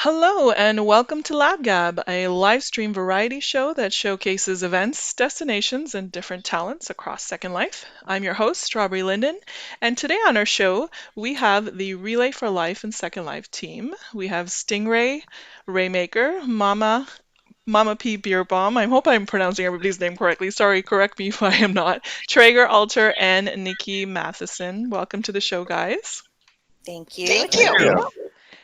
Hello and welcome to LabGab, a live stream variety show that showcases events, destinations, and different talents across Second Life. I'm your host, Strawberry Linden, and today on our show we have the Relay for Life and Second Life team. We have Stingray, Raymaker, MamaP Beerbaum. I hope I'm pronouncing everybody's name correctly. Sorry, correct me if I am not. Trager, Alter, and Nikki Mathieson. Welcome to the show, guys. Thank you. Thank Thank you. you.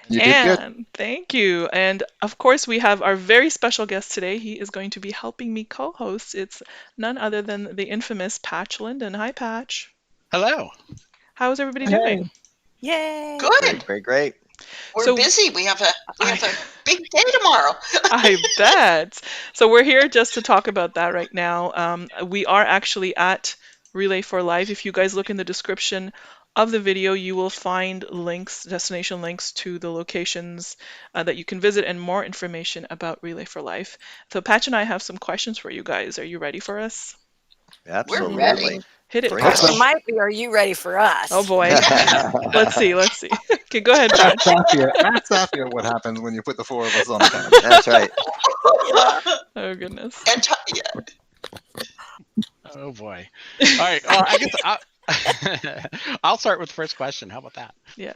You did good. And thank you. And of course, we have our very special guest today. He is going to be helping me co-host. It's none other than the infamous Patch Linden. Hi, Patch. Hello. How is everybody Hey. doing? Yay. Good. Great. We're So busy. We have a I, big day tomorrow. I bet. So we're here just to talk about that right now. We are actually at Relay for Life. If you guys look in the description of the video, you will find links, destination links to the locations that you can visit and more information about Relay for Life. So Patch and I have some questions for you guys. Are you ready for us? We're ready. Hit it, Great. Patch. It might be, are you ready for us? Oh boy. Let's see. Okay, go ahead, Patch. That's Safia what happens when you put the four of us on the panel. That's right. Oh goodness. And Oh boy. All right. I guess I'll start with the first question. How about that? Yes.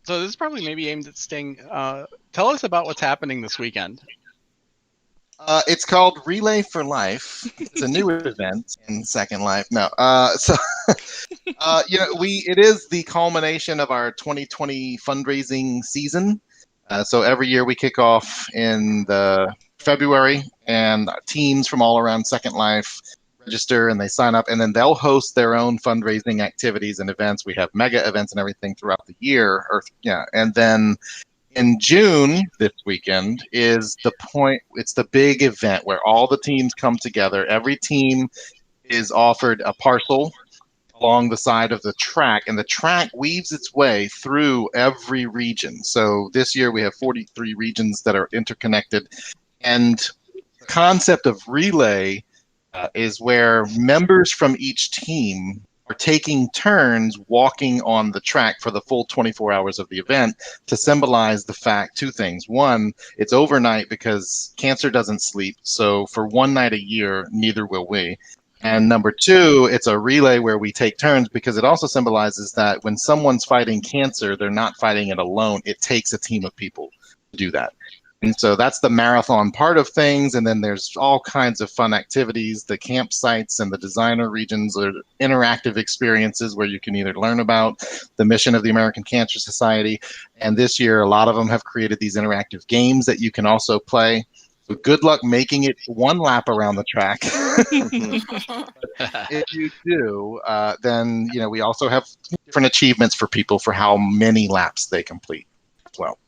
So this is probably maybe aimed at Sting. Tell us about what's happening this weekend. It's called Relay for Life. It's a new event in Second Life. No, it is the culmination of our 2020 fundraising season. So every year we kick off in the February, and teams from all around Second Life register and they sign up, and then they'll host their own fundraising activities and events. We have mega events and everything throughout the year, and then in June this weekend is the point. It's the big event where all the teams come together. Every team is offered a parcel along the side of the track, and the track weaves its way through every region. So this year we have 43 regions that are interconnected, and the concept of relay is where members from each team are taking turns walking on the track for the full 24 hours of the event to symbolize the fact two things. One, it's overnight because cancer doesn't sleep. So for one night a year, neither will we. And number two, it's a relay where we take turns because it also symbolizes that when someone's fighting cancer, they're not fighting it alone. It takes a team of people to do that. And so that's the marathon part of things. And then there's all kinds of fun activities. The campsites and the designer regions are interactive experiences where you can either learn about the mission of the American Cancer Society. And this year, a lot of them have created these interactive games that you can also play. So good luck making it one lap around the track. If you do, then we also have different achievements for people for how many laps they complete as well.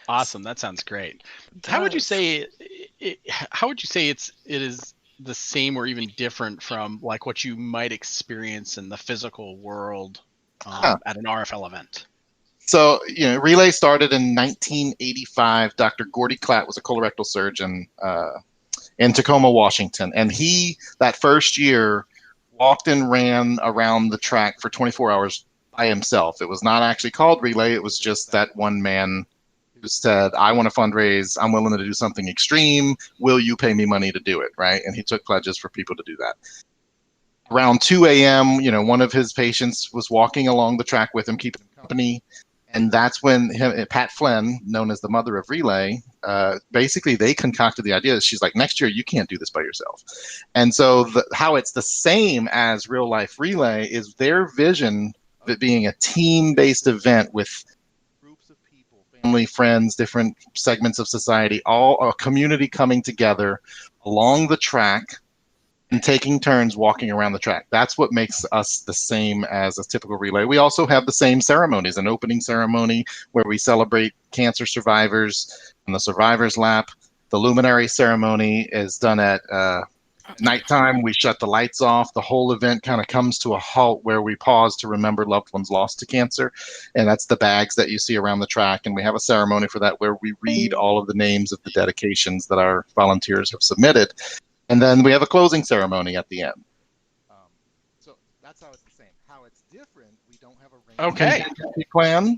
Awesome. That sounds great. How would you say it is the same or even different from like what you might experience in the physical world at an RFL event? So, Relay started in 1985. Dr. Gordy Klatt was a colorectal surgeon in Tacoma, Washington. And he, that first year, walked and ran around the track for 24 hours by himself. It was not actually called Relay. It was just that one man who said, I want to fundraise. I'm willing to do something extreme. Will you pay me money to do it? Right. And he took pledges for people to do that. Around 2 a.m., one of his patients was walking along the track with him, keeping him company. And that's when Pat Flynn, known as the mother of Relay, basically they concocted the idea that she's like, next year, you can't do this by yourself. And so how it's the same as real life Relay is their vision of it being a team-based event with family, friends, different segments of society, all a community coming together along the track and taking turns walking around the track. That's what makes us the same as a typical relay. We also have the same ceremonies, an opening ceremony where we celebrate cancer survivors and the survivor's lap. The Luminary Ceremony is done at nighttime. We shut the lights off. The whole event kind of comes to a halt where we pause to remember loved ones lost to cancer. And that's the bags that you see around the track. And we have a ceremony for that where we read all of the names of the dedications that our volunteers have submitted. And then we have a closing ceremony at the end. So that's how it's the same. How it's different, we don't have a Okay. plan.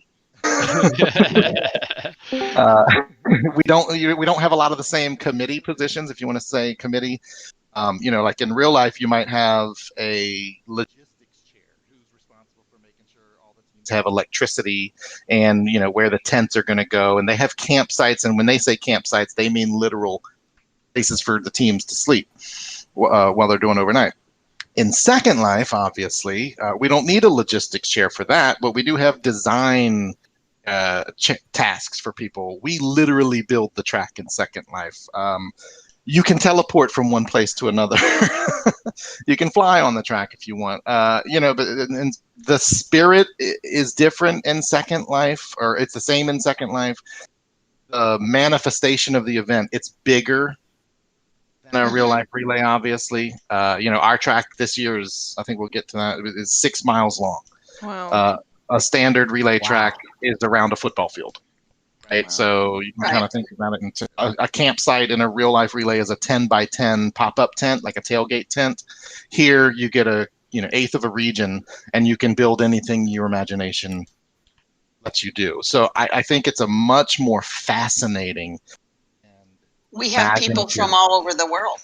Uh, we don't have a lot of the same committee positions, if you want to say committee. Like in real life, you might have a logistics chair who's responsible for making sure all the teams have electricity and where the tents are going to go, and they have campsites. And when they say campsites, they mean literal places for the teams to sleep while they're doing overnight. In Second Life, obviously, we don't need a logistics chair for that, but we do have design tasks for people. We literally build the track in Second Life. You can teleport from one place to another. You can fly on the track if you want. But and the spirit is different in Second Life, or it's the same in Second Life. The manifestation of the event, it's bigger than a real life relay, obviously. Our track this year is, I think we'll get to that, is 6 miles long. Wow. A standard relay track is around a football field, right? Wow. So you can kind of think about it into a campsite in a real life relay is a 10 by 10 pop-up tent, like a tailgate tent. Here you get a eighth of a region, and you can build anything your imagination lets you do. So I think it's a much more fascinating. We have people from all over the world.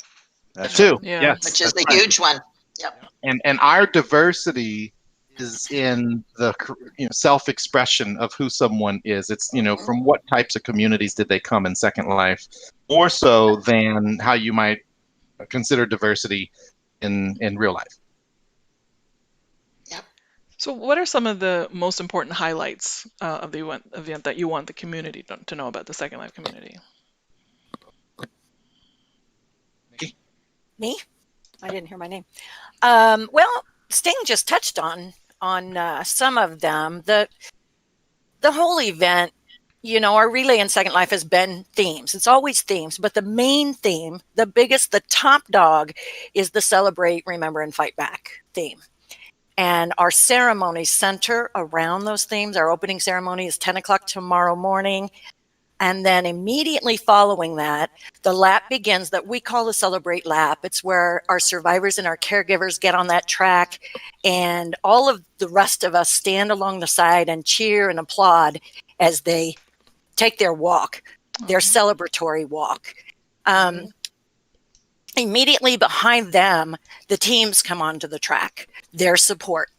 That's true. Yeah. Yes, which is the huge one. Yep. And our diversity is in the self-expression of who someone is. It's from what types of communities did they come in Second Life, more so than how you might consider diversity in real life. Yep. So, what are some of the most important highlights of the event that you want the community to know about the Second Life community? Me? I didn't hear my name. Well, Sting just touched on some of them. The whole event, our relay in Second Life has been themes. It's always themes, but the main theme, the biggest, the top dog, is the Celebrate, Remember, and Fight Back theme. And our ceremonies center around those themes. Our opening ceremony is 10 o'clock tomorrow morning. And then immediately following that, the lap begins that we call the Celebrate Lap. It's where our survivors and our caregivers get on that track, and all of the rest of us stand along the side and cheer and applaud as they take their walk, their celebratory walk. Immediately behind them, the teams come onto the track, their support.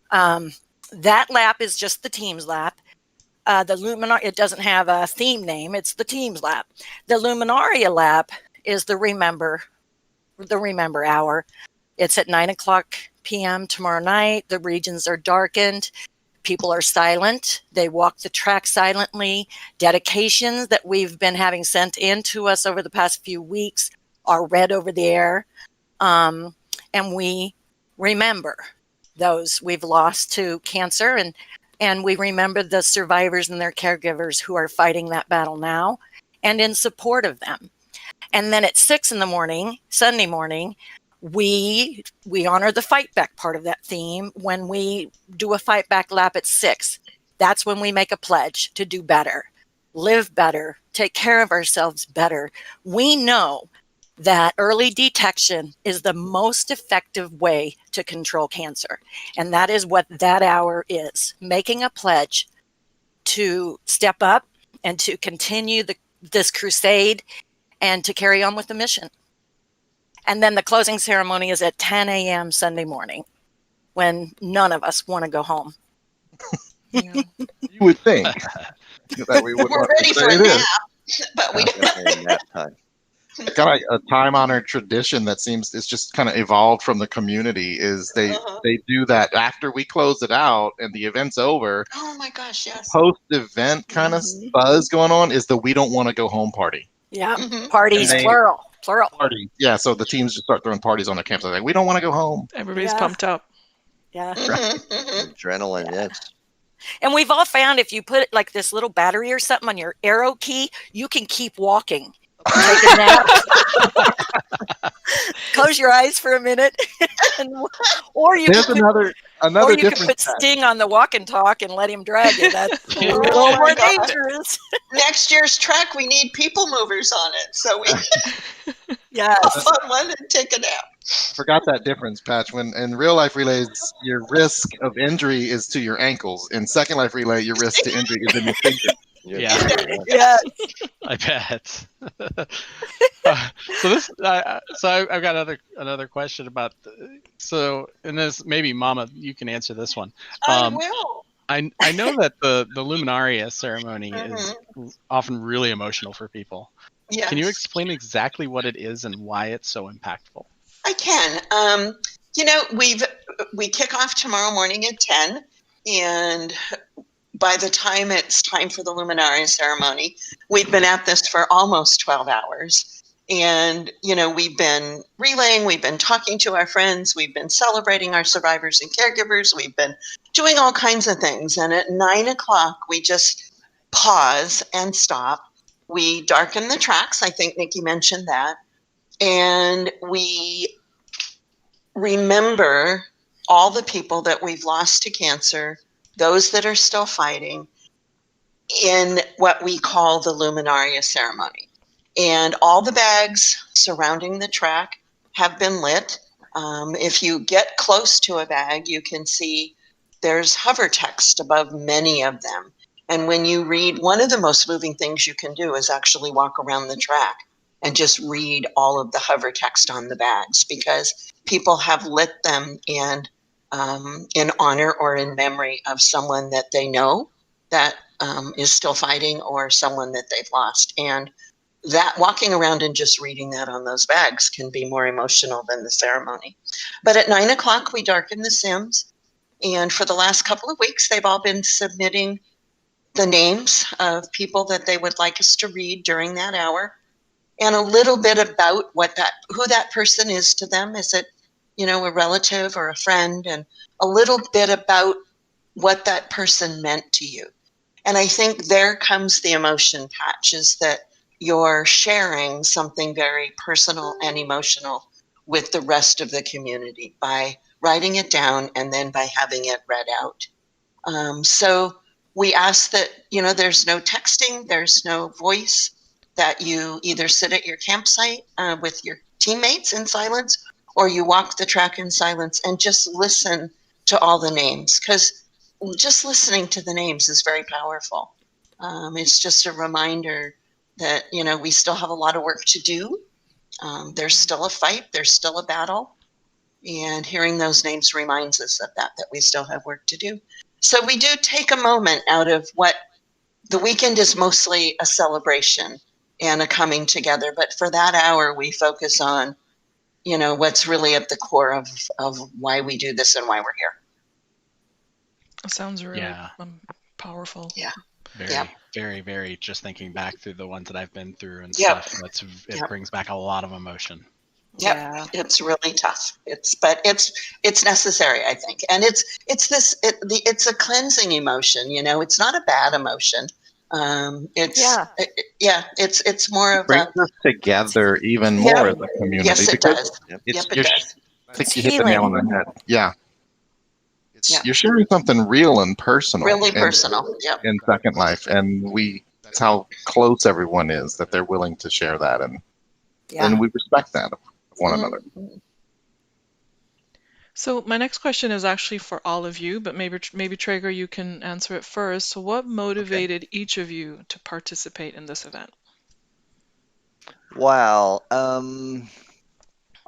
That lap is just the team's lap. The Luminaria, it doesn't have a theme name. It's the team's lap. The Luminaria lap is the Remember hour. It's at 9 o'clock p.m. tomorrow night. The regions are darkened. People are silent. They walk the track silently. Dedications that we've been having sent in to us over the past few weeks are read over the air. And we remember those we've lost to cancer, and we remember the survivors and their caregivers who are fighting that battle now and in support of them. And then at 6 a.m, Sunday morning, we honor the fight back part of that theme when we do a fight back lap at 6. That's when we make a pledge to do better, live better, take care of ourselves better. We know that early detection is the most effective way to control cancer. And that is what that hour is, making a pledge to step up and to continue this crusade and to carry on with the mission. And then the closing ceremony is at 10 a.m. Sunday morning, when none of us want to go home. Yeah. You would think that we would. We're ready for a nap, but we don't. Nap time. Kind of a time-honored tradition that seems it's just kind of evolved from the community. Is they do that after we close it out and the event's over. Oh my gosh, yes. Post-event kind of buzz going on is the we don't want to go home party. Yeah, parties, plural. Party. Yeah, so the teams just start throwing parties on their campsite. Like, we don't want to go home. Everybody's pumped up. Yeah. Adrenaline, yes. And we've all found if you put like this little battery or something on your arrow key, you can keep walking. Take a nap. Close your eyes for a minute, or you There's can another or you difference. can put Sting on the walk and talk and let him drag you. That's a little more dangerous. Next year's track, we need people movers on it, so we Yes. hop on one and take a nap. Forgot that difference, Patch. When in real life relays, your risk of injury is to your ankles. In Second Life relay, your risk to injury is in your fingers. Yeah. Yeah. I bet. So this, I've got another question about. And this maybe Mama, you can answer this one. I will. I know that the Luminaria ceremony is Mhm. often really emotional for people. Yes. Can you explain exactly what it is and why it's so impactful? I can. We kick off tomorrow morning at 10, and by the time it's time for the Luminaria ceremony, we've been at this for almost 12 hours. And, we've been relaying, we've been talking to our friends, we've been celebrating our survivors and caregivers, we've been doing all kinds of things. And at 9 o'clock, we just pause and stop. We darken the tracks. I think Nikki mentioned that. And we remember all the people that we've lost to cancer, those that are still fighting, in what we call the Luminaria Ceremony. And all the bags surrounding the track have been lit. If you get close to a bag, you can see there's hover text above many of them. And when you read, one of the most moving things you can do is actually walk around the track and just read all of the hover text on the bags, because people have lit them in honor or in memory of someone that they know that is still fighting, or someone that they've lost. And that, walking around and just reading that on those bags, can be more emotional than the ceremony. But at 9 o'clock, we darken the Sims. And for the last couple of weeks, they've all been submitting the names of people that they would like us to read during that hour, and a little bit about who that person is to them. Is it, a relative or a friend? And a little bit about what that person meant to you. And I think there comes the emotion patch, is that you're sharing something very personal and emotional with the rest of the community by writing it down and then by having it read out. So we ask that, there's no texting, there's no voice, that you either sit at your campsite with your teammates in silence, or you walk the track in silence and just listen to all the names, because just listening to the names is very powerful. It's just a reminder that, we still have a lot of work to do. There's still a fight, there's still a battle. And hearing those names reminds us of that we still have work to do. So we do take a moment out of what the weekend is mostly a celebration and a coming together. But for that hour, we focus on, what's really at the core of why we do this and why we're here. It sounds really Yeah. powerful. Yeah. Very, Yep. very, very. Just thinking back through the ones that I've been through and Yep. stuff, it Yep. brings back a lot of emotion. Yep. Yeah. It's really tough. It's necessary, I think. And it's a cleansing emotion. It's not a bad emotion. It's more of Brings a, us together even Yeah. more as a community. yes, it because does. Yep. Yep, it you're- does. I think It's you hit the nail on healing. the head. Yeah. Yeah. You're sharing something real and personal. Really and- personal. Yep. in Second Life, and that's how close everyone is, that they're willing to share that, and Yeah. we respect that of one another. Mhm. So my next question is actually for all of you, but maybe Trager, you can answer it first. So what motivated each of you to participate in this event? Wow.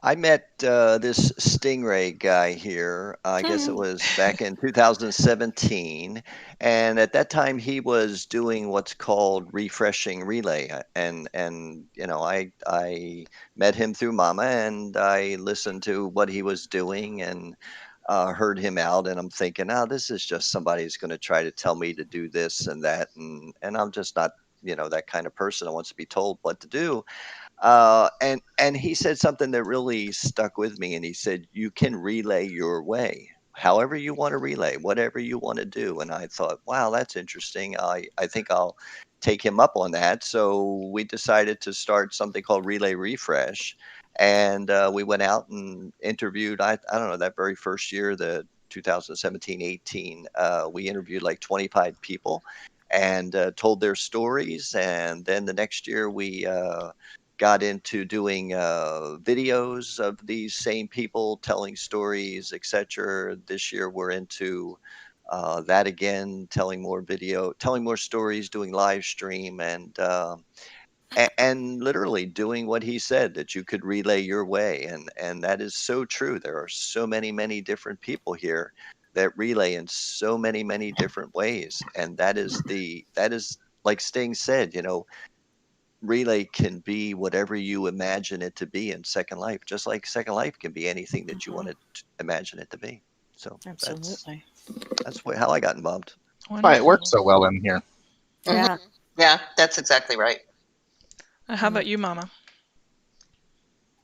I met this Stingray guy here. I guess it was back in 2017, and at that time he was doing what's called refreshing relay. And I met him through Mama, and I listened to what he was doing and heard him out. And I'm thinking, oh, this is just somebody who's going to try to tell me to do this and that, and I'm just not that kind of person that wants to be told what to do. And he said something that really stuck with me. And he said, "You can relay your way, however you want to relay, whatever you want to do." And I thought, wow, that's interesting. I think I'll take him up on that. So we decided to start something called Relay Refresh, and we went out and interviewed. I don't know, that very first year, the 2017-18, we interviewed like 25 people and told their stories. And then the next year we got into doing videos of these same people telling stories, etc. This year we're into That again, telling more video, telling more stories, doing live stream, and literally doing what he said, that you could relay your way, and that is so true. There are so many different people here that relay in so many different ways, and that is like Sting said, relay can be whatever you imagine it to be in Second Life, just like Second Life can be anything that you want to imagine it to be. So Absolutely. that's how I got involved. Why it works so well in here. Yeah. Yeah, that's exactly right. How about you, Mama?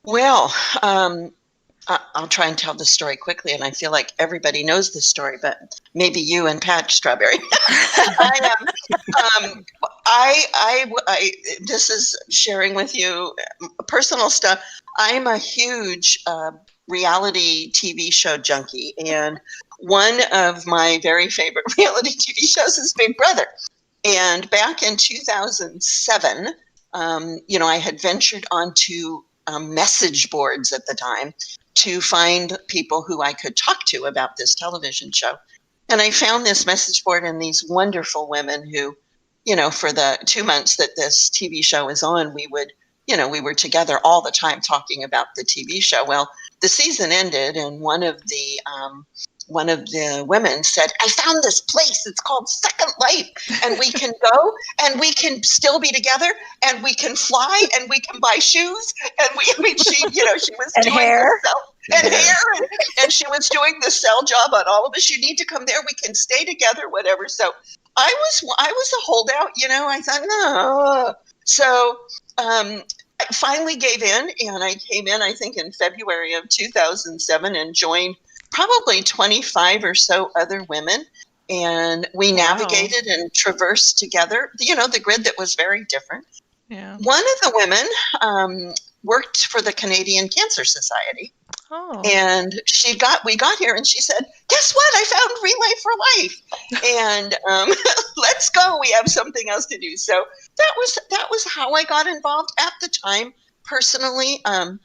Well, I'll try and tell the story quickly, and I feel like everybody knows this story, but maybe you and Pat Strawberry. This is sharing with you personal stuff. I'm a huge reality TV show junkie, and one of my very favorite reality TV shows is Big Brother. And back in 2007, I had ventured onto message boards at the time to find people who I could talk to about this television show. And I found this message board and these wonderful women who, for the 2 months that this TV show was on, we were together all the time talking about the TV show. Well, the season ended, and one of the women said, "I found this place. It's called Second Life, and we can go, and we can still be together, and we can fly, and we can buy shoes." And she was And doing hair. and she was doing the sell job on all of us. You need to come there. We can stay together, whatever. So I was a holdout. I thought no. So I finally gave in, and I came in, I think, in February of 2007, and joined probably 25 or so other women, and we navigated and traversed together, the grid that was very different. Yeah. One of the women worked for the Canadian Cancer Society. Oh. And we got here, and she said, "Guess what? I found Relay for Life, and let's go. We have something else to do." So that was how I got involved at the time. Personally, my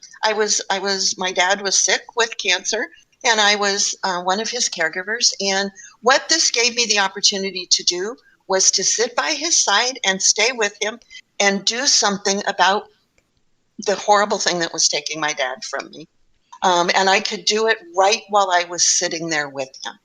dad was sick with cancer, and I was one of his caregivers. And what this gave me the opportunity to do was to sit by his side and stay with him and do something about the horrible thing that was taking my dad from me. And I could do it right while I was sitting there with him.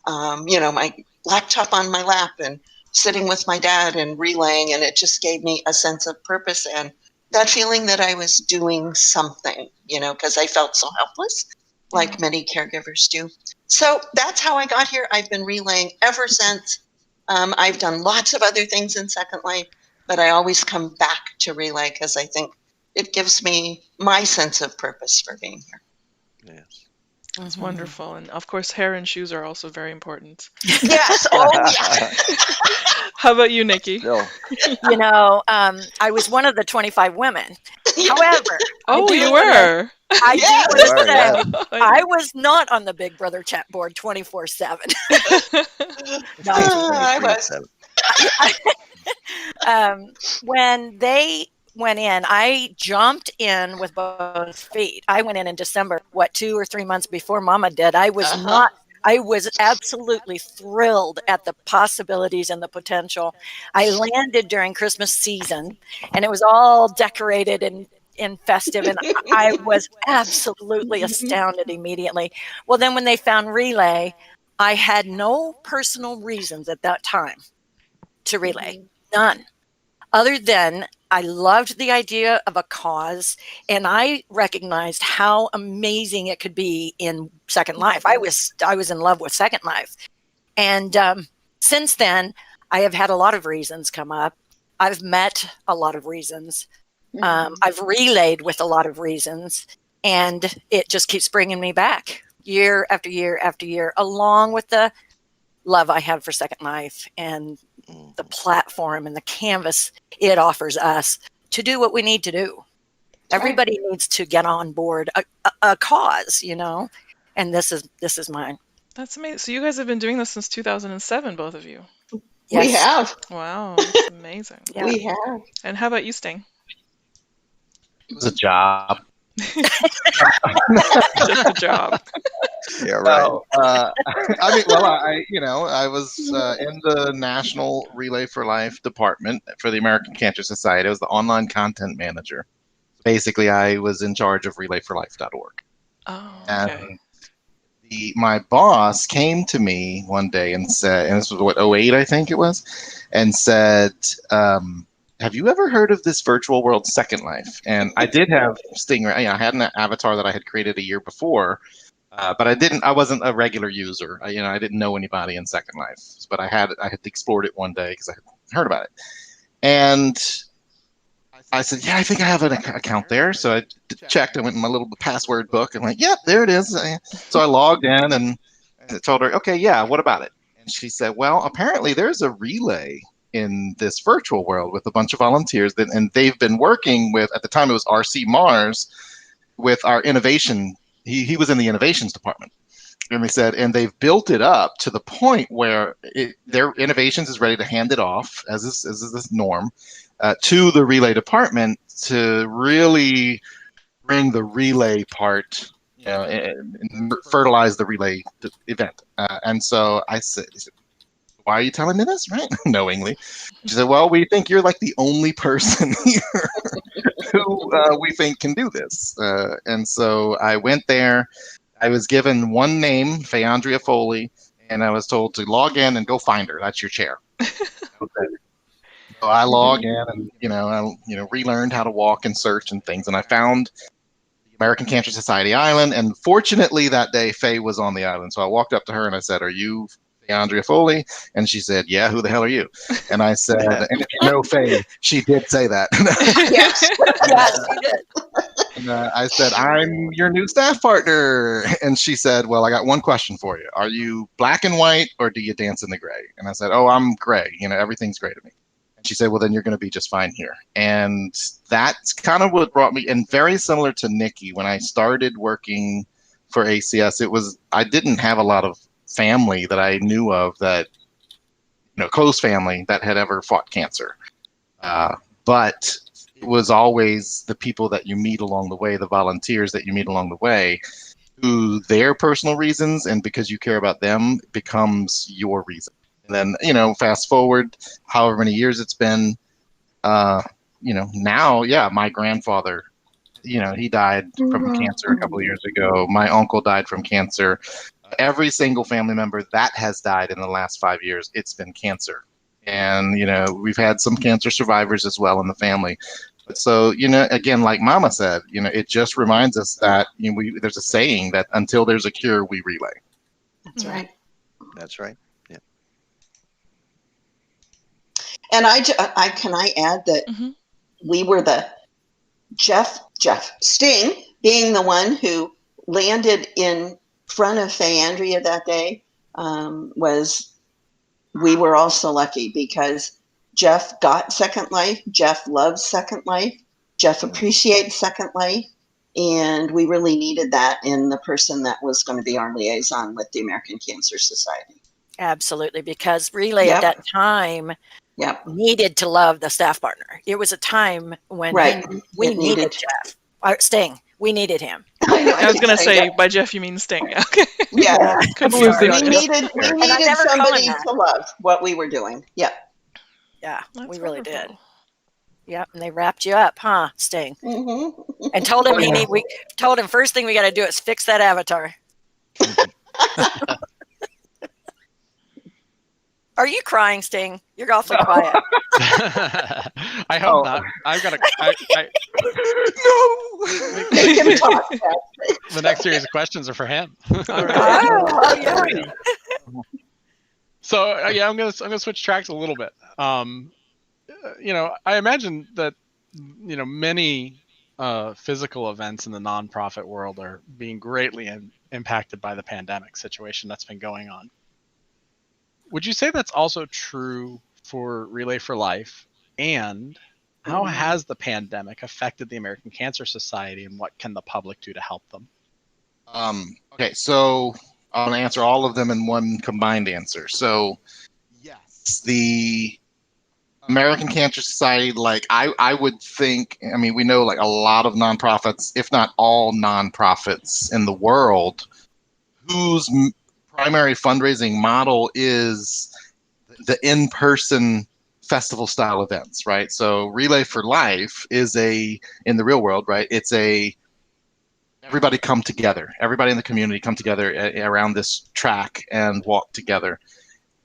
My laptop on my lap and sitting with my dad and relaying, and it just gave me a sense of purpose and that feeling that I was doing something, because I felt so helpless, like many caregivers do. So that's how I got here. I've been relaying ever since. I've done lots of other things in Second Life, but I always come back to relay because I think it gives me my sense of purpose for being here. Yes. That's wonderful. And of course, hair and shoes are also very important. Yes. Oh, yeah. How about you, Nikki? No. I was one of the 25 women. However, Oh, you were. I do Yes. want to You are, say, yeah. I was not on the Big Brother chat board 24/7. I was. When they went in, I jumped in with both feet. I went in December, 2 or 3 months before Mama did. I was absolutely thrilled at the possibilities and the potential. I landed during Christmas season, and it was all decorated and festive, and I was absolutely astounded immediately. Well, then when they found Relay, I had no personal reasons at that time to relay. None. Other than I loved the idea of a cause, and I recognized how amazing it could be in Second Life. I was in love with Second Life. And since then, I have had a lot of reasons come up. I've met a lot of reasons. I've relayed with a lot of reasons, and it just keeps bringing me back year after year after year, along with the love I have for Second Life and the platform and the canvas it offers us to do what we need to do. Everybody needs to get on board a cause, and this is mine. That's amazing. So you guys have been doing this since 2007, both of you. Yes. We have. Wow, that's amazing. Yeah. We have. And how about you, Sting? It was a job. Just a job. Yeah, right. No, I mean, well, I was in the National Relay for Life department for the American Cancer Society. I was the online content manager. Basically, I was in charge of RelayForLife.org. Oh, And okay. my boss came to me one day and said, and this was what, '08, I think it was, and said, have you ever heard of this virtual world Second Life? And I did have Stingray. I had an avatar that I had created a year before, but I wasn't a regular user. I didn't know anybody in Second Life, but I had explored it one day because I had heard about it. And I said, yeah, I think I have an account there. So I checked. I went in my little password book and went, yep, there it is. So I logged in and I told her, okay, yeah, what about it? And she said, well, apparently there's a relay in this virtual world with a bunch of volunteers and they've been working with, at the time it was RC Mars, with our innovation. He was in the innovations department. And they said, and they've built it up to the point where their innovations is ready to hand it off as is this norm to the relay department to really bring the relay part, and fertilize the relay event. And so I said, why are you telling me this, right? Knowingly. She said, well, we think you're like the only person here who we think can do this. And so I went there. I was given one name, Fayandria Foley, and I was told to log in and go find her. That's your chair. Okay. So I log in and I relearned how to walk and search and things, and I found the American Cancer Society Island. And fortunately, that day Faye was on the island, so I walked up to her and I said, "Are you Andrea Foley?" And she said, "Yeah, who the hell are you?" And I said, and if you know Faye, she did say that. Yes, yes, you did. And I said, "I'm your new staff partner." And she said, "Well, I got one question for you. Are you black and white or do you dance in the gray?" And I said, "Oh, I'm gray. Everything's gray to me." And she said, "Well, then you're going to be just fine here." And that's kind of what brought me, and very similar to Nikki, when I started working for ACS, I didn't have a lot of family that I knew of that, close family that had ever fought cancer. But it was always the people that you meet along the way, the volunteers that you meet along the way, who their personal reasons, and because you care about them, becomes your reason. And then, fast forward however many years it's been, now, yeah, my grandfather, he died from cancer a couple of years ago. My uncle died from cancer. Every single family member that has died in the last 5 years, it's been cancer. And, we've had some cancer survivors as well in the family. So, again, like Mama said, it just reminds us that there's a saying that until there's a cure, we relay. That's right. That's right. Yeah. And can I add that we were the Jeff Sting being the one who landed in front of Fayandria that day we were also lucky because Jeff got Second Life. Jeff loves Second Life. Jeff appreciates Second Life. And we really needed that in the person that was going to be our liaison with the American Cancer Society. Absolutely, because Relay at that time needed to love the staff partner. It was a time when we needed Jeff. Sting, we needed him. I was going to say, by Jeff, you mean Sting. Okay. Yeah. Couldn't lose the We needed somebody to love what we were doing. Yeah. Yeah, That's we really wonderful. did. Yep, and they wrapped you up, huh, Sting? Mm-hmm. And told him we told him first thing we got to do is fix that avatar. Are you crying, Sting? You're awfully quiet. I hope not. I've got No. Make him talk. The next series of questions are for him. All right. Oh, yeah. So I'm gonna switch tracks a little bit. I imagine that many physical events in the nonprofit world are being greatly impacted by the pandemic situation that's been going on. Would you say that's also true for Relay for Life? And how has the pandemic affected the American Cancer Society, and what can the public do to help them? Okay, so I'm going to answer all of them in one combined answer. So, yes, the American Cancer Society, like I would think, I mean, we know like a lot of nonprofits, if not all nonprofits in the world, whose primary fundraising model is the in-person festival style events, right? So Relay for Life is in the real world, right? It's everybody come together, everybody in the community come together around this track and walk together.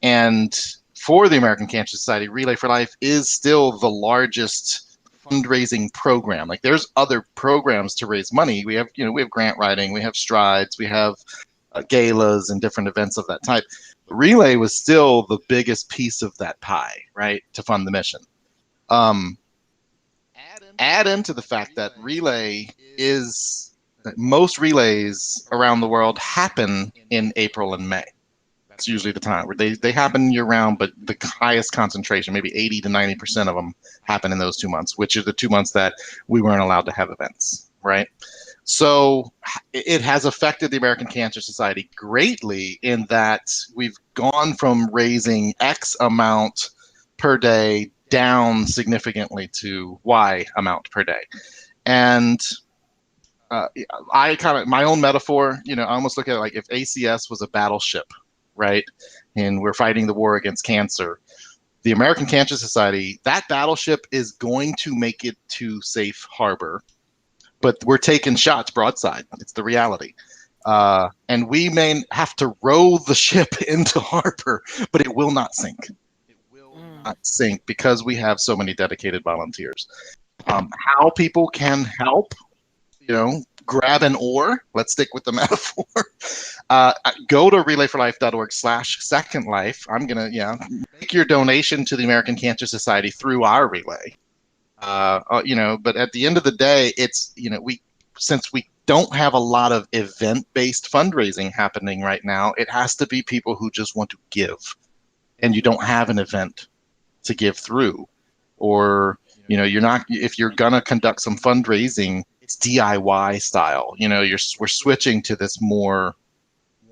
And for the American Cancer Society, Relay for Life is still the largest fundraising program. Like there's other programs to raise money. We have grant writing, we have strides, we have galas and different events of that type. Relay was still the biggest piece of that pie, right, to fund the mission. Add into the fact that most relays around the world happen in April and May. That's usually the time where they happen year round, but the highest concentration, maybe 80 to 90% of them, happen in those 2 months, which are the 2 months that we weren't allowed to have events, right? So it has affected the American Cancer Society greatly in that we've gone from raising X amount per day down significantly to Y amount per day. And I kind of, my own metaphor, I almost look at it like if ACS was a battleship, right? And we're fighting the war against cancer. The American Cancer Society, that battleship is going to make it to safe harbor, but we're taking shots broadside. It's the reality. And we may have to row the ship into harbor, but it will not sink. It will not sink because we have so many dedicated volunteers. How people can help, grab an oar. Let's stick with the metaphor. Go to relayforlife.org/Second Life. I'm going to, make your donation to the American Cancer Society through our relay. But at the end of the day, it's, since we don't have a lot of event-based fundraising happening right now, it has to be people who just want to give, and you don't have an event to give through, or, you're not, if you're going to conduct some fundraising, it's DIY style, we're switching to this more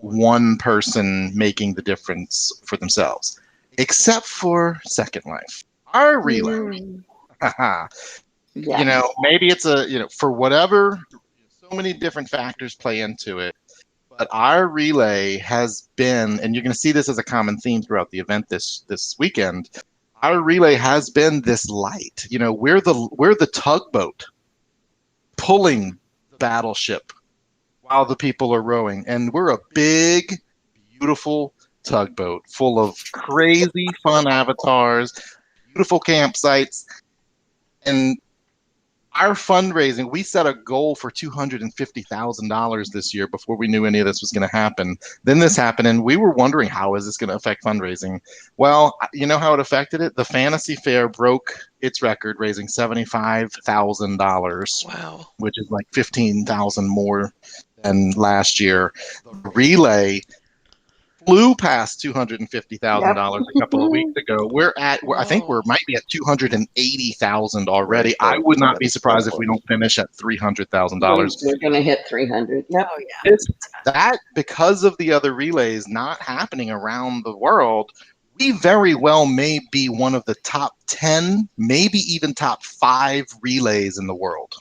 one person making the difference for themselves, except for Second Life. Our relay. Yes. Maybe it's for whatever, so many different factors play into it, but our relay has been, and you're going to see this as a common theme throughout the event this weekend, our relay has been this light. We're the tugboat pulling the battleship while the people are rowing, and we're a big, beautiful tugboat full of crazy fun avatars, beautiful campsites. And our fundraising, we set a goal for $250,000 this year before we knew any of this was going to happen. Then this happened, and we were wondering, how is this going to affect fundraising? Well, you know how it affected it? The Fantasy Fair broke its record, raising $75,000. Wow. Which is like $15,000 more than last year. The relay flew past $250,000 a couple of weeks ago. I think we might be at $280,000 already. I would not be surprised if we don't finish at $300,000. We're going to hit 300. Yep. Oh yeah. That, because of the other relays not happening around the world, we very well may be one of the top 10, maybe even top 5 relays in the world.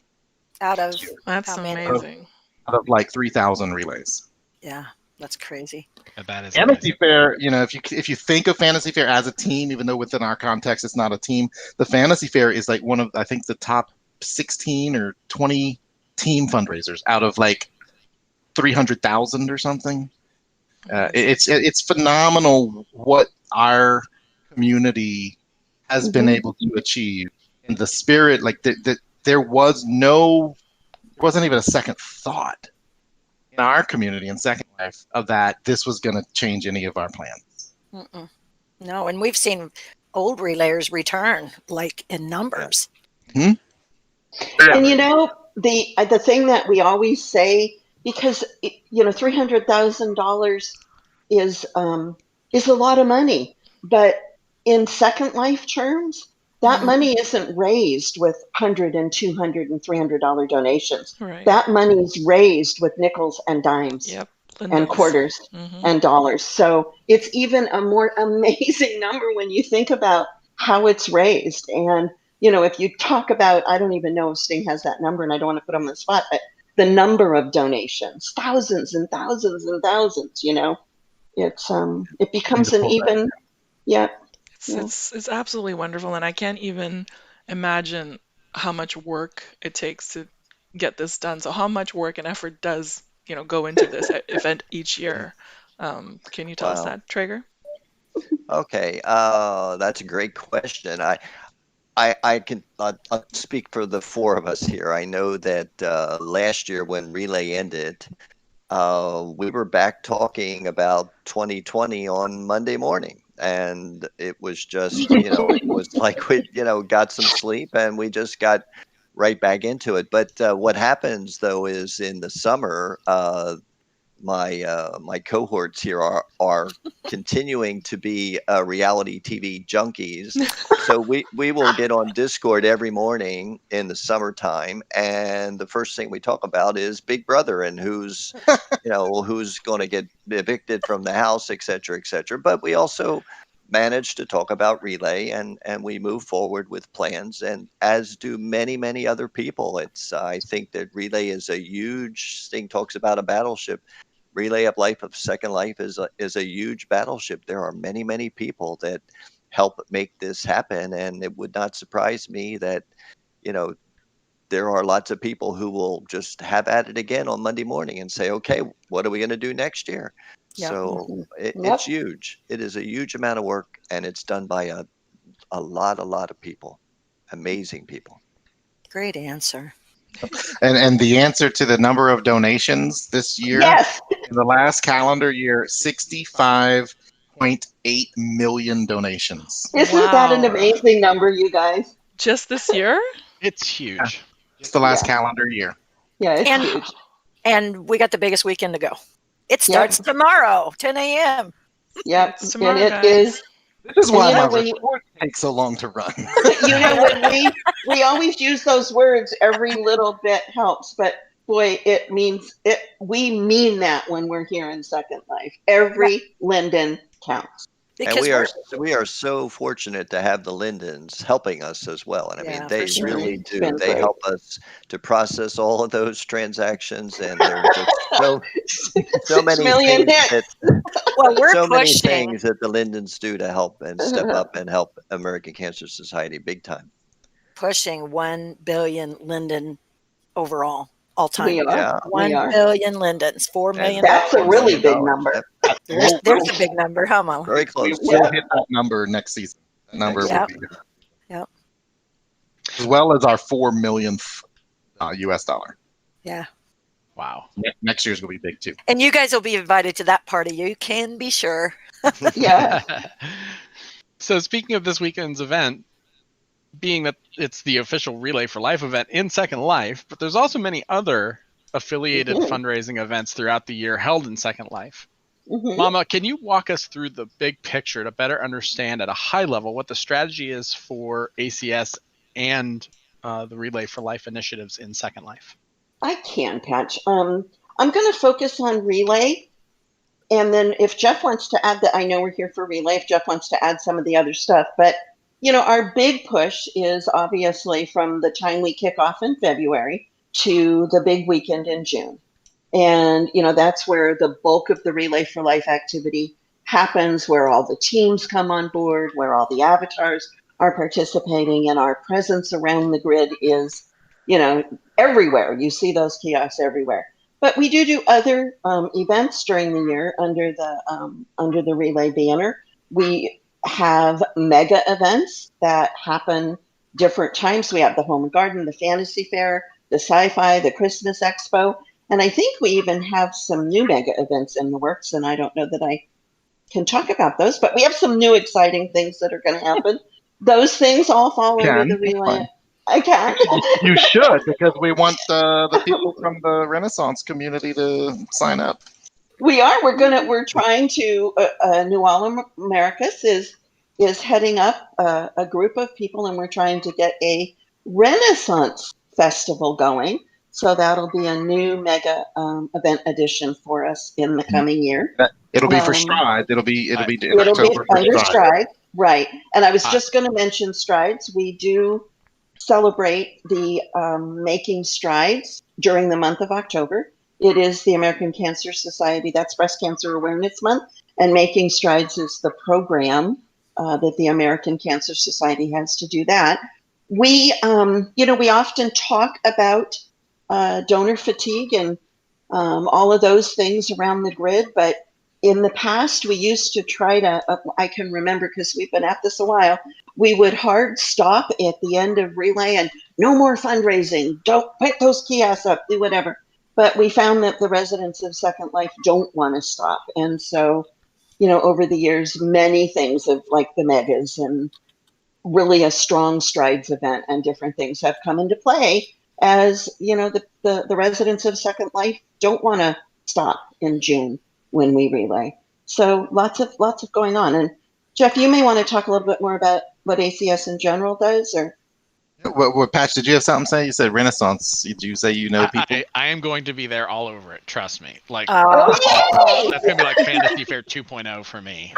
Out of That's how many? amazing. Out of like 3,000 relays. Yeah, that's crazy. That is Fantasy Fair, if you think of Fantasy Fair as a team, even though within our context it's not a team, the Fantasy Fair is like one of, I think, the top 16 or 20 team fundraisers out of like 300,000 or something. It's phenomenal what our community has been able to achieve. And the spirit, like there wasn't even a second thought in our community in Second Life of that this was going to change any of our plans. No, and we've seen old relayers return, like in numbers. Hmm? And the thing that we always say, because $300,000 is a lot of money, but in Second Life terms, that money isn't raised with $100 and $200 and $300 donations. Right. That money is raised with nickels and dimes. Yep. And quarters and dollars. So it's even a more amazing number when you think about how it's raised. And, you know, if you talk about, I don't even know if Sting has that number, and I don't want to put him on the spot, but the number of donations, thousands and thousands and thousands, you know, it becomes an even, yeah. It's absolutely wonderful, and I can't even imagine how much work it takes to get this done. So how much work and effort does, you know, go into this event each year? Can you tell us Wow. that, Trager? Okay, that's a great question. I can I'll speak for the four of us here. I know that last year when Relay ended, we were back talking about 2020 on Monday morning, and it was just, you know, it was like we, you know, got some sleep and we just got right back into it. But what happens though is in the summer, my cohorts here are continuing to be reality TV junkies. So we will get on Discord every morning in the summertime, and the first thing we talk about is Big Brother and who's you know who's going to get evicted from the house, et cetera, et cetera. But we also manage to talk about Relay, and we move forward with plans, and as do many other people. It's I think that Relay is a huge thing. Talks about a battleship. Relay of Life of Second Life is a huge battleship. There are many people that help make this happen, and it would not surprise me that, you know, there are lots of people who will just have at it again on Monday morning and say, okay, what are we going to do next year? Yeah. So Yep. it's huge. It is a huge amount of work, and it's done by a lot of people, amazing people. Great answer. And the answer to the number of donations this year, Yes. in the last calendar year, 65.8 million donations. Isn't that an Wow. amazing number, you guys? Just this year? It's huge. Just the last Yeah. calendar year. Yeah, it's And- huge. And we got the biggest weekend to go. It Yep. starts tomorrow, 10 a.m. Yep. It's tomorrow, And it guys. is, This is why you know, my when you- report takes so long to run. you know, when we always use those words, every little bit helps, but boy, it means it. We mean that when we're here in Second Life. Every Linden counts. And Because we are so fortunate to have the Lindens helping us as well. And I Yeah, mean, for they sure. really It's do. been They great. help us to process all of those transactions, and there are just so 6 many million things hits. well, we're so many pushing. things that the Lindens do to help and step up and help American Cancer Society big time. Pushing 1 billion Linden overall, all time. We are. Yeah. 1 We are. billion Lindens, $4 million. That's a $4 really million. big number. Yep. There's a big number, huh, Mama? Very We close. will hit that number next season. That number Next will Yep. be good. Yep. As well as our 4 millionth US dollar. Yeah. Wow. Next year's will be big too. And you guys will be invited to that party. You can be sure. Yeah. So speaking of this weekend's event, being that it's the official Relay for Life event in Second Life, but there's also many other affiliated Mhm. fundraising events throughout the year held in Second Life. Mhm. Mama, can you walk us through the big picture to better understand at a high level what the strategy is for ACS and the Relay for Life initiatives in Second Life? I can, Patch. I'm going to focus on Relay. And then if Jeff wants to add that, I know we're here for Relay, if Jeff wants to add some of the other stuff. But, you know, our big push is obviously from the time we kick off in February to the big weekend in June. And, you know, that's where the bulk of the Relay for Life activity happens, where all the teams come on board, where all the avatars are participating, and our presence around the grid is, you know, everywhere. You see those kiosks everywhere. But we do other events during the year under the Relay banner. We have mega events that happen different times. We have the Home and Garden, the Fantasy Fair, the Sci-Fi, the Christmas Expo, and I think we even have some new mega events in the works. And I don't know that I can talk about those, but we have some new exciting things that are going to happen. Those things all fall under the Relay. I can. You should, because we want the people from the Renaissance community to sign up. We are. We're trying to. New All Americas is heading up a group of people, and we're trying to get a Renaissance festival going. So that'll be a new mega event edition for us in the coming year. It'll be for Stride. It'll be It'll be October for under Stride. Stride. Right. And I was just going to mention Strides. We do celebrate the Making Strides during the month of October. It is the American Cancer Society, that's Breast Cancer Awareness Month, and Making Strides is the program that the American Cancer Society has to do that. We, we often talk about donor fatigue and all of those things around the grid, but in the past, we used to try to, I can remember because we've been at this a while, we would hard stop at the end of relay and no more fundraising. Don't pick those kiosks up, do whatever. But we found that the residents of Second Life don't want to stop. And so, over the years, many things of like the megas and really a strong Strides event and different things have come into play as, the residents of Second Life don't want to stop in June when we relay. So lots of going on. And Jeff, you may want to talk a little bit more about what ACS in general does, or What Patch, did you have something to say? You said Renaissance. Did you say people? I am going to be there all over it. Trust me. Like Yay! that's gonna be like Fantasy Fair 2.0 for me.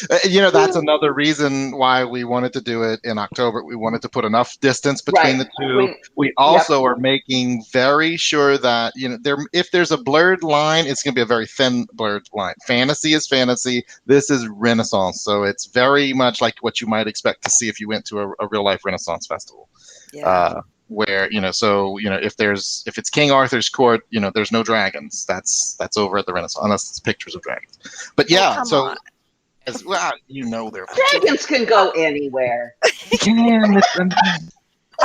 That's another reason why we wanted to do it in October. We wanted to put enough distance between the two. We also are making very sure that if there's a blurred line, it's going to be a very thin blurred line. Fantasy is fantasy. This is Renaissance, so it's very much like what you might expect to see if you went to a real life Renaissance festival. Yeah. Where if it's King Arthur's court, there's no dragons. That's over at the Renaissance, unless it's pictures of dragons. But yeah, come on. as well, there Dragons can go anywhere. I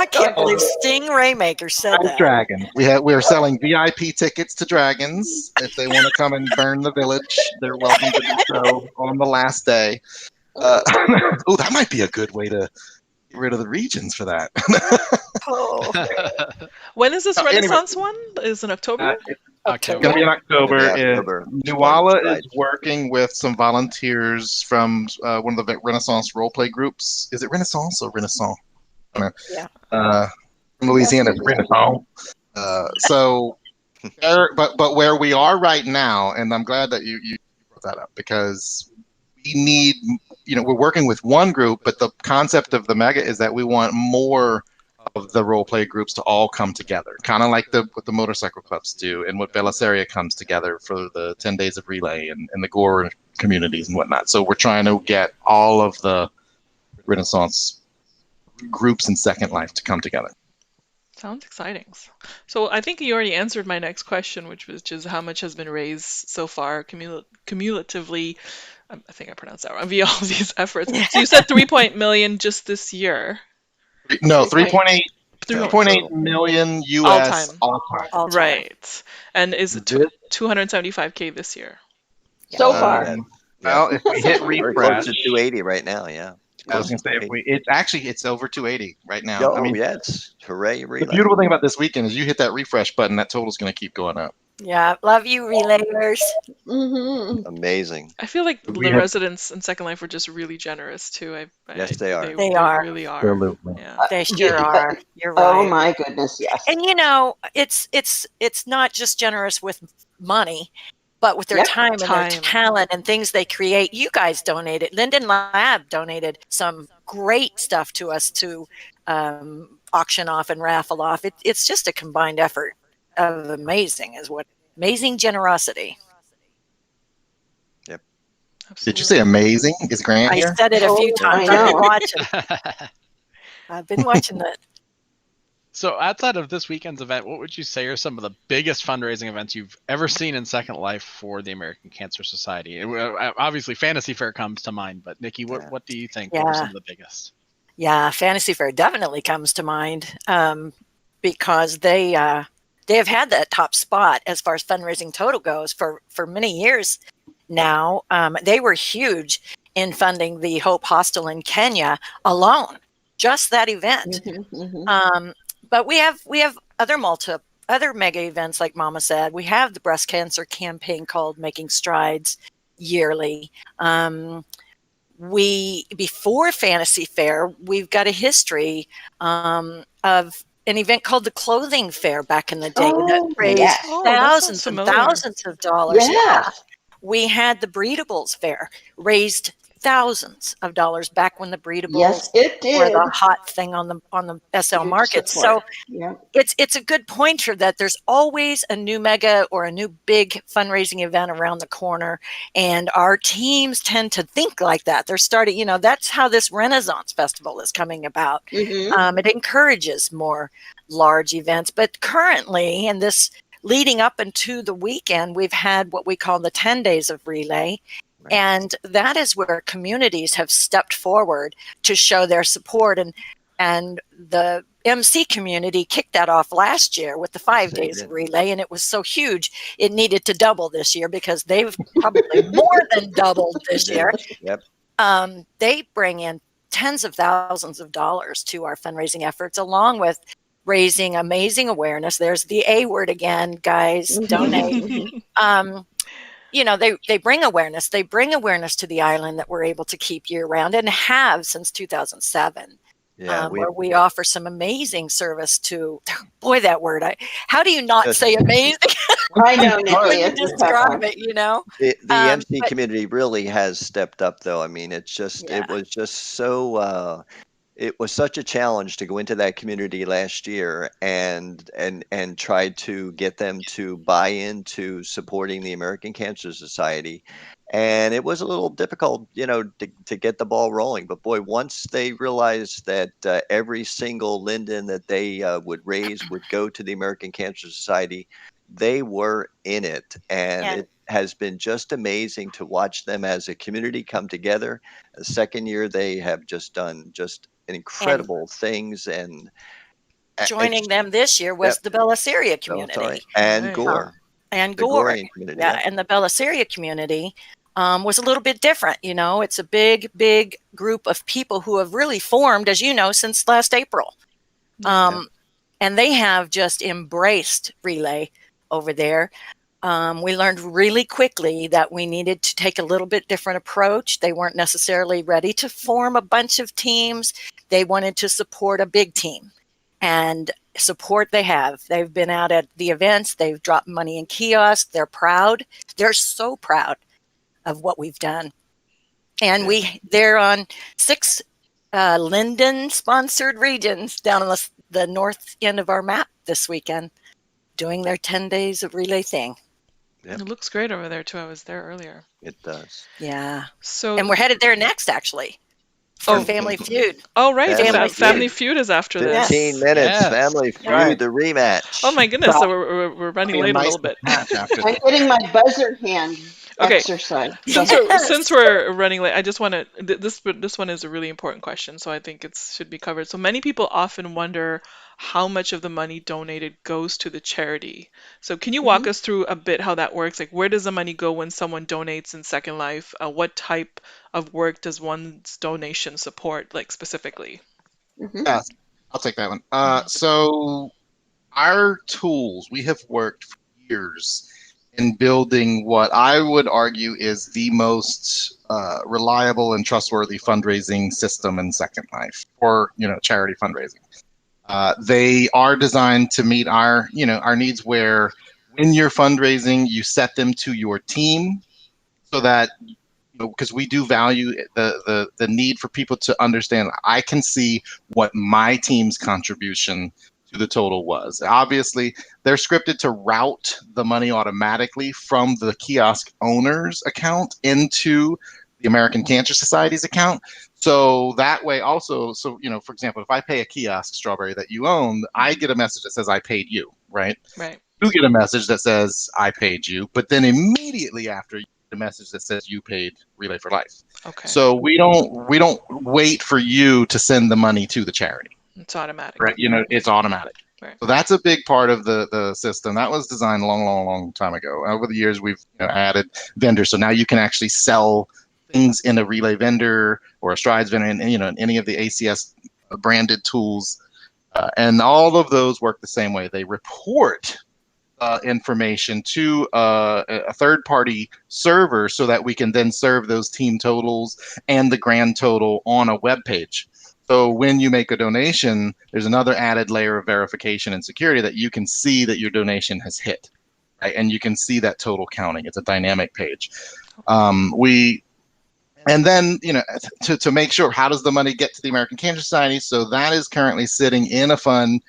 can't believe Sting Raymaker said that. Dragons. We're selling VIP tickets to dragons. If they want to come and burn the village, they're welcome to do so on the last day. That might be a good way to get rid of the regions for that. When is this Renaissance one? Is it October? October. It's going to be in October. October. Nuala is working with some volunteers from one of the Renaissance roleplay groups. Is it Renaissance or Renaissance? Yeah. Louisiana is Renaissance. But where we are right now, and I'm glad that you brought that up, because we need, we're working with one group, but the concept of the mega is that we want more of the role play groups to all come together, kind of like what the motorcycle clubs do, and what Bellaseria comes together for the 10 days of relay and the Gore communities and whatnot. So we're trying to get all of the Renaissance groups in Second Life to come together. Sounds exciting. So I think you already answered my next question, which was just how much has been raised so far cumulatively. I think I pronounced that wrong. Via all these efforts. So you said 3 million just this year. No, 3.8 million US all time. Right. And is it 275K this year? So far. Well, if we hit We're refresh, close to 280 right now. Yeah. I was going to say it's over 280 right now. Oh, it's hooray! Relay. The beautiful thing about this weekend is you hit that refresh button, that total's going to keep going up. Yeah, love you, relayers. Mm-hmm. Amazing. I feel like the residents in Second Life were just really generous too. Yes, they are. They are. Really are. Absolutely. Yeah. They sure are. You're right. Oh my goodness, yes. And it's not just generous with money, but with their time and their talent and things they create. You guys donated. Linden Lab donated some great stuff to us to auction off and raffle off. It's just a combined effort of amazing generosity. Yep. Absolutely. Did you say amazing? Is Grant here? I said it a few times. I I've been know. watching. I've been watching that. So outside of this weekend's event, what would you say are some of the biggest fundraising events you've ever seen in Second Life for the American Cancer Society? Obviously, Fantasy Fair comes to mind, but Nikki, what do you think are some of the biggest? Yeah, Fantasy Fair definitely comes to mind because they have had that top spot as far as fundraising total goes for many years now. They were huge in funding the Hope Hostel in Kenya alone, just that event. Mm-hmm, mm-hmm. But we have other mega events, like Mama said. We have the breast cancer campaign called Making Strides yearly. Before Fantasy Fair, we've got a history of an event called the Clothing Fair back in the day that raised thousands and thousands of dollars. Yeah. We had the Breedables Fair, raised thousands of dollars back when the breedables Yes, it were did. the hot thing on the SL Huge market. support. So Yeah. it's a good pointer that there's always a new mega or a new big fundraising event around the corner, and our teams tend to think like that. They're starting, that's how this Renaissance Festival is coming about. It encourages more large events, but currently, and this leading up into the weekend, we've had what we call the 10 days of relay. Right. And that is where communities have stepped forward to show their support. And the MC community kicked that off last year with the 5 days of relay, and it was so huge it needed to double this year, because they've probably more than doubled this year. Yep. They bring in tens of thousands of dollars to our fundraising efforts, along with raising amazing awareness. There's the A word again, guys. Donate. They bring awareness. They bring awareness to the island that we're able to keep year round, and have since 2007. Yeah, where we offer some amazing service to, boy, that word. How do you not say amazing? I know, Nikki. When you It's a tough describe one. it, The MC but- community really has stepped up, though. I mean, it Yeah. was just so. It was such a challenge to go into that community last year and try to get them to buy into supporting the American Cancer Society. And it was a little difficult, to get the ball rolling. But boy, once they realized that every single Linden that they would raise would go to the American Cancer Society, they were in it. And Yeah. it has been just amazing to watch them as a community come together. The second year, they have just done just incredible things. And joining them this year was the Bellaseria community. And Right. Gore. And The Gore. Gorean community. Yeah, and the Bellaseria community was a little bit different. It's a big group of people who have really formed, as you know, since last April. And they have just embraced relay over there. We learned really quickly that we needed to take a little bit different approach. They weren't necessarily ready to form a bunch of teams. They wanted to support a big team, and support they have. They've been out at the events. They've dropped money in kiosks. They're proud. They're so proud of what we've done. And they're on 6 Linden sponsored regions down on the north end of our map this weekend, doing their 10 days of relay thing. It looks great over there too. I was there earlier. It does. Yeah. So, And we're headed there next, actually, for Family Feud. oh right, Family Family Feud. Feud is after this. 15 minutes, Yes. Family Feud, Right. the rematch. Oh my goodness, so we're running late a little bit. After I'm getting my buzzer hand Okay. exercise. Since we're running late, I just want to. This one is a really important question, so I think it should be covered. So many people often wonder how much of the money donated goes to the charity. So can you walk us through a bit how that works? Like, where does the money go when someone donates in Second Life? What type of work does one's donation support, like specifically? Yeah, I'll take that one. So our tools, we have worked for years in building what I would argue is the most reliable and trustworthy fundraising system in Second Life for charity fundraising. They are designed to meet our needs, where when you're fundraising, you set them to your team, so that because we do value the need for people to understand. I can see what my team's contribution to the total was. Obviously, they're scripted to route the money automatically from the kiosk owner's account into the American Cancer Society's account. So that way also, for example, if I pay a kiosk, Strawberry, that you own, I get a message that says I paid you, right? Right. You get a message that says I paid you, but then immediately after, you get a message that says you paid Relay for Life. Okay. So we don't wait for you to send the money to the charity. It's automatic. Right. It's automatic. Right. So that's a big part of the system. That was designed a long time ago. Over the years, we've added vendors. So now you can actually sell things in a Relay vendor or a Strides vendor, and in any of the ACS branded tools, and all of those work the same way. They report information to a third-party server, so that we can then serve those team totals and the grand total on a web page. So when you make a donation, there's another added layer of verification and security that you can see that your donation has hit, right? And you can see that total counting. It's a dynamic page. And then, to make sure, how does the money get to the American Cancer Society? So that is currently sitting in a fund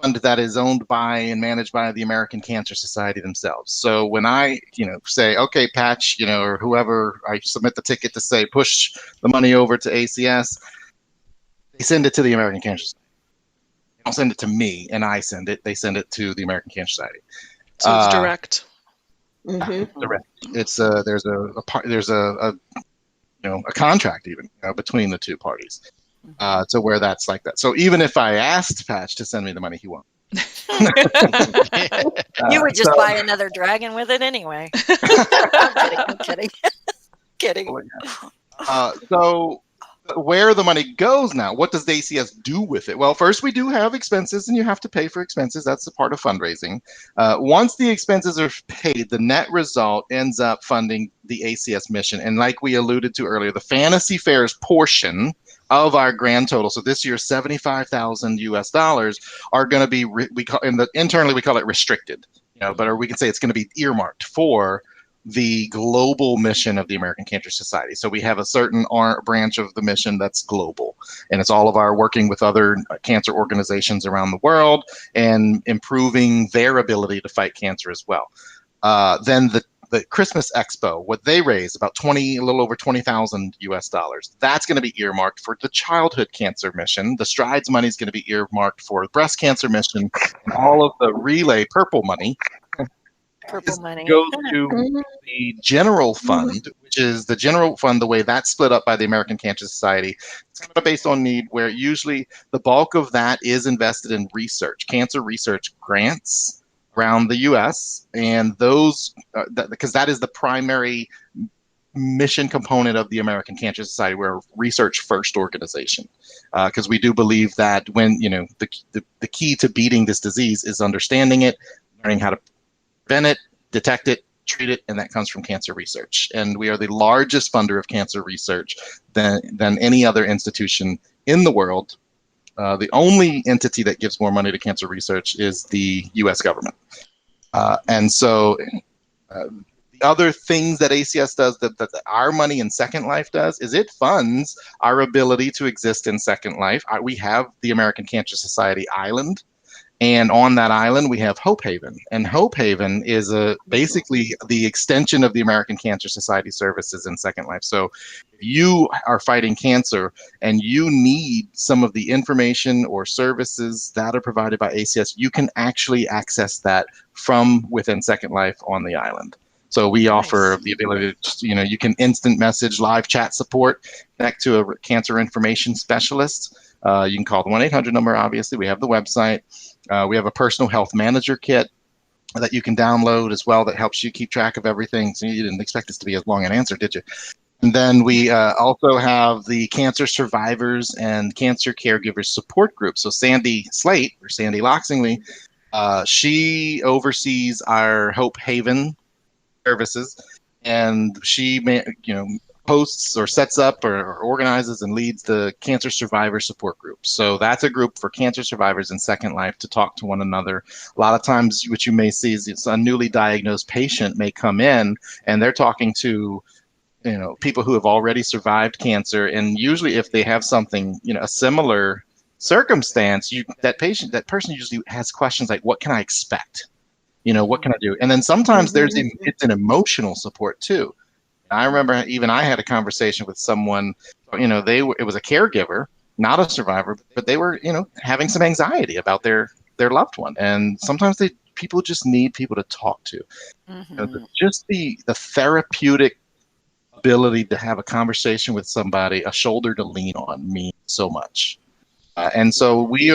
that is owned by and managed by the American Cancer Society themselves. So when I, say, okay, Patch, or whoever, I submit the ticket to say, push the money over to ACS, they send it to the American Cancer Society. They don't send it to me and I send it. They send it to the American Cancer Society. So it's direct. Mm-hmm. Direct. It's there's a contract even between the two parties to where that's like that. So even if I asked Patch to send me the money, he won't. You would just buy another dragon with it anyway. I'm kidding. So where the money goes now, what does the ACS do with it? Well, first we do have expenses, and you have to pay for expenses. That's a part of fundraising. Once the expenses are paid, the net result ends up funding the ACS mission. And like we alluded to earlier, the Fantasy Fairs portion of our grand total, so this year $75,000 are going to be internally we call it restricted, but we can say it's going to be earmarked for the global mission of the American Cancer Society. So we have a certain branch of the mission that's global, and it's all of our working with other cancer organizations around the world and improving their ability to fight cancer as well. Then the Christmas Expo, what they raise, about a little over $20,000. That's going to be earmarked for the childhood cancer mission. The Strides money is going to be earmarked for the breast cancer mission, and all of the Relay Purple money goes to the general fund, which is the general fund, the way that's split up by the American Cancer Society. It's kind of based on need, where usually the bulk of that is invested in research, cancer research grants around the U.S. And those, because that is the primary mission component of the American Cancer Society. We're a research first organization, because we do believe that when, the key to beating this disease is understanding it, learning how to prevent it, detect it, treat it, and that comes from cancer research. And we are the largest funder of cancer research than any other institution in the world. The only entity that gives more money to cancer research is the U.S. government. And so the other things that ACS does that our money in Second Life does is it funds our ability to exist in Second Life. We have the American Cancer Society Island. And on that island, we have Hope Haven. And Hope Haven is basically the extension of the American Cancer Society services in Second Life. So if you are fighting cancer and you need some of the information or services that are provided by ACS, you can actually access that from within Second Life on the island. So we offer the ability to, you can instant message, live chat support, connect to a cancer information specialist. You can call the 1-800 number, obviously. We have the website. We have a personal health manager kit that you can download as well that helps you keep track of everything. So you didn't expect this to be as long an answer, did you? And then we also have the Cancer Survivors and Cancer Caregivers Support Group. So Sandy Slate, or Sandy Loxingly, she oversees our Hope Haven services, and she hosts or sets up or organizes and leads the Cancer Survivor Support Group. So that's a group for cancer survivors in Second Life to talk to one another. A lot of times what you may see is it's a newly diagnosed patient may come in and they're talking to people who have already survived cancer, and usually if they have something, a similar circumstance, that person usually has questions like, what can I expect? What can I do? And then sometimes it's an emotional support too. I remember even I had a conversation with someone, it was a caregiver, not a survivor, but they were, having some anxiety about their loved one. And sometimes people just need people to talk to. Just the therapeutic ability to have a conversation with somebody, a shoulder to lean on, means so much. And so we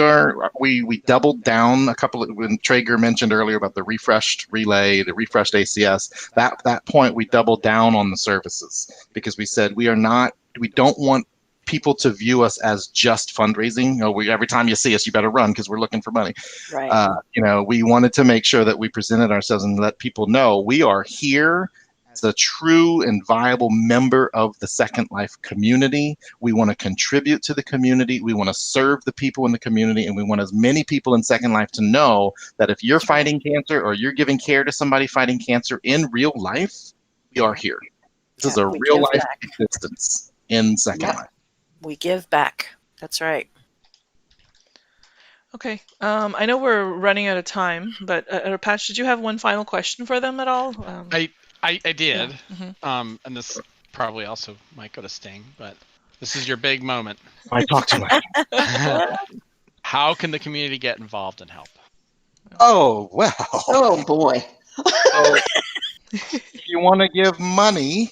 doubled down when Trager mentioned earlier about the refreshed Relay, the refreshed ACS. That point we doubled down on the services, because we said we don't want people to view us as just fundraising. Every time you see us, you better run because we're looking for money. Right. We wanted to make sure that we presented ourselves and let people know we are here as a true and viable member of the Second Life community. We want to contribute to the community. We want to serve the people in the community, and we want as many people in Second Life to know that if you're fighting cancer or you're giving care to somebody fighting cancer in real life, we are here. This is a we real give life back. existence in Second Yep. Life. We give back. That's right. Okay. I know we're running out of time, but Patch, did you have one final question for them at all? I did. Yeah. And this probably also might go to Sting, but this is your big moment. I talk too much. How can the community get involved and help? Oh, well. Oh boy. So, if you want to give money,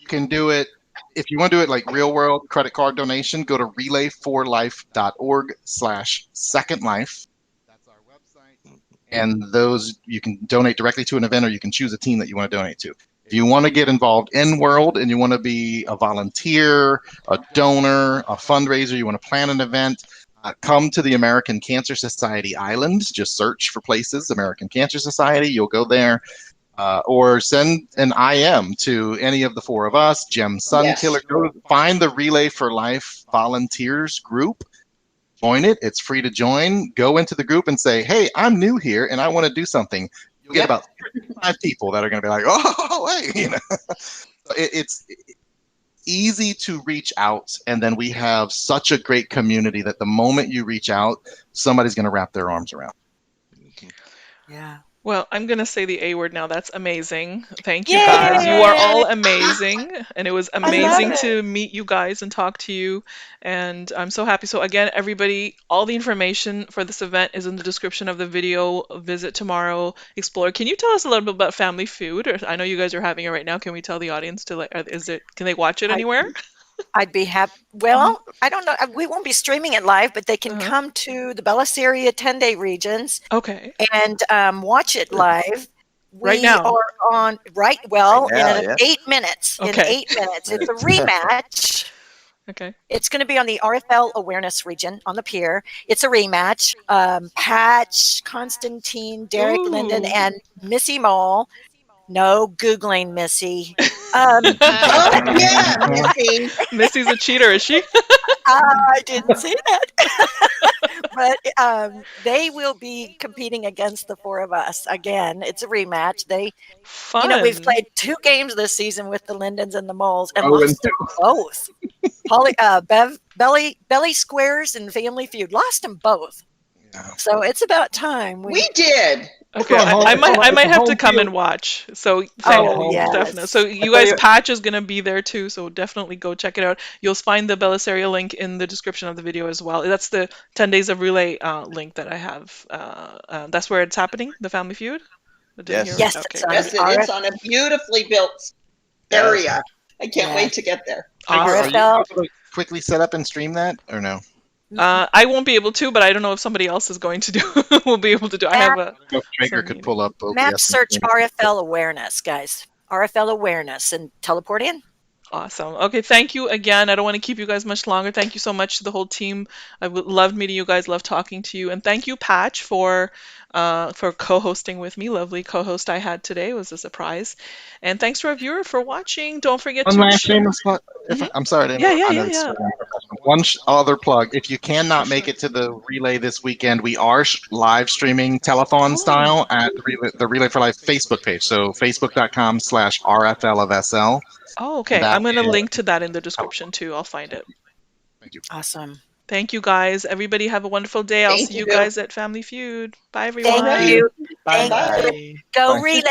you can do it. If you want to do it like real world credit card donation, go to relayforlife.org/secondlife. That's our website. And those you can donate directly to an event, or you can choose a team that you want to donate to. If you want to get involved in world and you want to be a volunteer, a donor, a fundraiser, you want to plan an event, come to the American Cancer Society Island. Just search for places, American Cancer Society. You'll go there. Or send an IM to any of the four of us, Gem Sunkiller. Go find the Relay for Life volunteers group. Join it. It's free to join. Go into the group and say, hey, I'm new here and I want to do something. You'll get about 5 people that are going to be like, oh, hey. It's easy to reach out. And then we have such a great community that the moment you reach out, somebody's going to wrap their arms around. Yeah. Well, I'm going to say the A word now. That's amazing. Thank you guys. You are all amazing. And it was amazing to meet you guys and talk to you. And I'm so happy. So again, everybody, all the information for this event is in the description of the video. Visit tomorrow, explore. Can you tell us a little bit about Family Feud? Or I know you guys are having it right now. Can we tell the audience to can they watch it anywhere? I'd be happy. Well, I don't know. We won't be streaming it live, but they can come to the Bellis area 10-day regions. Okay. And watch it live. Right now. We are on Right now, in 8 minutes. Okay. In 8 minutes. It's a rematch. Okay. It's going to be on the RFL awareness region on the pier. It's a rematch. Patch, Constantine, Derek, Linden, and Missy Mole. No Googling Missy. Oh yeah, Missy. Missy's a cheater, is she? I didn't say that. But they will be competing against the four of us. Again, it's a rematch. Fun. We've played 2 games this season with the Lindens and the Moles and lost them both. Belly Squares and Family Feud lost them both. Yeah. So it's about time. We did. Okay, I might have to come and watch. So definitely. So you guys, Patch is gonna be there too. So definitely go check it out. You'll find the Bellis area link in the description of the video as well. That's the 10 Days of Relay link that I have. That's where it's happening. The Family Feud. Yes, okay. It's on a beautifully built area. I can't wait to get there. Are you able to quickly set up and stream that or no? I won't be able to, but I don't know if somebody else is going to do. Will be able to do. I have a. Trager could pull up. Map search RFL awareness, guys. RFL awareness and teleport in. Awesome. Okay, thank you again. I don't want to keep you guys much longer. Thank you so much to the whole team. I loved meeting you guys. Loved talking to you, and thank you, Patch, for co-hosting with me. Lovely co-host I had today. It was a surprise. And thanks to our viewer for watching. Don't forget to. Last shameless plug. I'm sorry. Yeah. One other plug. If you cannot make it to the relay this weekend, we are live streaming telethon style at the Relay for Life Facebook page. So facebook.com/RFL of SL. Oh, okay. I'm going to link to that in the description too. I'll find it. Thank you. Awesome. Thank you, guys. Everybody have a wonderful day. I'll see you guys at Family Feud. Bye, everyone. Thank you. Bye. Go Relay.